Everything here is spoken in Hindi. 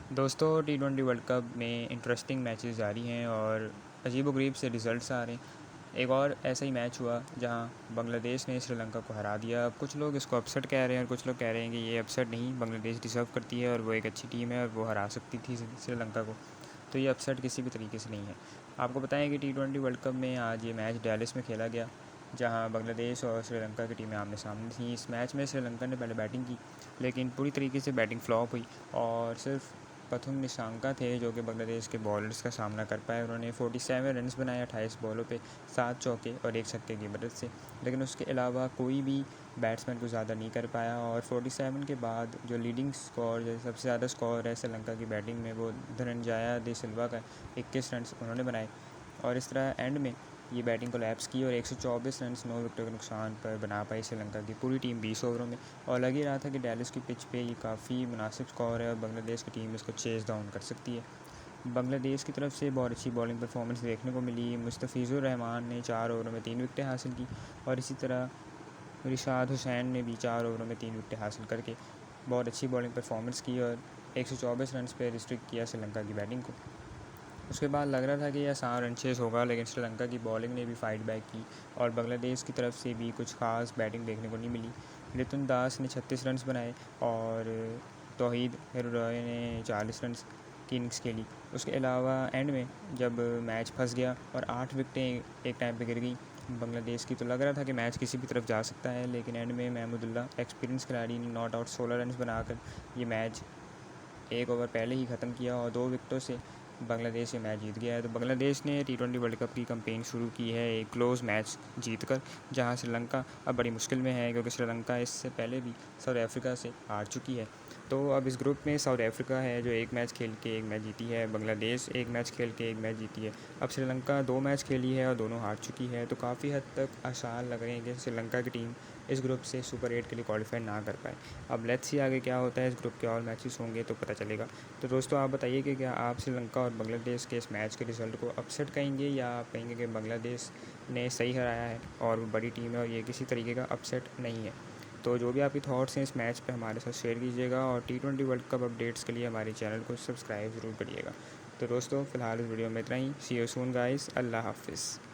दोस्तों T20 वर्ल्ड कप में इंटरेस्टिंग मैचेस जारी हैं और अजीबोगरीब से रिज़ल्ट्स आ रहे हैं। एक और ऐसा ही मैच हुआ जहां बांग्लादेश ने श्रीलंका को हरा दिया। अब कुछ लोग इसको अपसेट कह रहे हैं और कुछ लोग कह रहे हैं कि ये अपसेट नहीं, बांग्लादेश डिज़र्व करती है और वो एक अच्छी टीम है और वो हरा सकती थी श्रीलंका को। तो ये अपसेट किसी भी तरीके से नहीं है। आपको बताएं कि T20 वर्ल्ड कप में आज ये मैच डैलिस में खेला गया, जहां बांग्लादेश और श्रीलंका की टीमें आमने सामने थीं। इस मैच में श्रीलंका ने पहले बैटिंग की, लेकिन पूरी तरीके से बैटिंग फ्लॉप हुई और सिर्फ प्रथम निशांका थे जो कि बांग्लादेश के बॉलर्स का सामना कर पाए। उन्होंने 47 रन्स बनाए 28 बॉलों पे, 7 चौके और 1 छक्के की मदद से, लेकिन उसके अलावा कोई भी बैट्समैन को ज़्यादा नहीं कर पाया। और 47 के बाद जो लीडिंग स्कोर, जो सबसे ज़्यादा स्कोर है श्रीलंका की बैटिंग में, वो धनंजय दे सिल्वा का 21 रन उन्होंने बनाए। और इस तरह एंड में ये बैटिंग कोलैप्स की और 124 रन 9 विकेटों के नुकसान पर बना पाई श्रीलंका की पूरी टीम 20 ओवरों में। और लग ही रहा था कि डेलिस की पिच पे ये काफ़ी मुनासिब स्कोर है और बांग्लादेश की टीम इसको चेज़ डाउन कर सकती है। बांग्लादेश की तरफ से बहुत अच्छी बॉलिंग परफॉर्मेंस देखने को मिली। मुस्तफ़िज़ुर रहमान ने 4 ओवरों में 3 विकेटें हासिल की और इसी तरह रिशाद हुसैन ने भी 4 ओवरों में 3 विकेटें हासिल करके बहुत अच्छी बॉलिंग परफॉर्मेंस की और 124 रन पर रिस्ट्रिक्ट किया श्रीलंका की बैटिंग को। उसके बाद लग रहा था कि यह आसान रन चेज़ होगा, लेकिन श्रीलंका की बॉलिंग ने भी फाइट बैक की और बांग्लादेश की तरफ से भी कुछ खास बैटिंग देखने को नहीं मिली। लिटन दास ने 36 रन बनाए और तौहीद रॉय ने 40 रन की इनिंग्स खेली। उसके अलावा एंड में जब मैच फंस गया और 8 विकेटें एक टाइम पे गिर गई बांग्लादेश की, तो लग रहा था कि मैच किसी भी तरफ जा सकता है। लेकिन एंड में महमूदुल्लाह एक्सपीरियंस खिलाड़ी ने नॉट आउट 16 रन बनाकर ये मैच 1 ओवर पहले ही ख़त्म किया और 2 विकेटों से बांग्लादेश ये मैच जीत गया है। तो बांग्लादेश ने T20 वर्ल्ड कप की कैंपेन शुरू की है एक क्लोज़ मैच जीतकर, जहां श्रीलंका अब बड़ी मुश्किल में है क्योंकि श्रीलंका इससे पहले भी साउथ अफ्रीका से हार चुकी है। तो अब इस ग्रुप में साउथ अफ्रीका है जो एक मैच खेल के एक मैच जीती है, बांग्लादेश एक मैच खेल के एक मैच जीती है। अब श्रीलंका 2 मैच खेली है और दोनों हार चुकी है। तो काफ़ी हद तक आसार लग रहे हैं कि श्रीलंका की टीम इस ग्रुप से सुपर 8 के लिए क्वालिफाई ना कर पाए। अब लेट्स सी आगे क्या होता है, इस ग्रुप के और मैचेस होंगे तो पता चलेगा। तो दोस्तों आप बताइए कि क्या आप श्रीलंका और बांग्लादेश के इस मैच के रिज़ल्ट को अपसेट कहेंगे या आप कहेंगे कि बांग्लादेश ने सही हराया है और वो बड़ी टीम है और ये किसी तरीके का अपसेट नहीं है। तो जो भी आपके थॉट्स हैं इस मैच पे हमारे साथ शेयर कीजिएगा और T20 वर्ल्ड कप अपडेट्स के लिए हमारे चैनल को सब्सक्राइब ज़रूर करिएगा। तो दोस्तों फ़िलहाल इस वीडियो में इतना ही। सी यू सून गाइस, अल्लाह हाफ़िज़।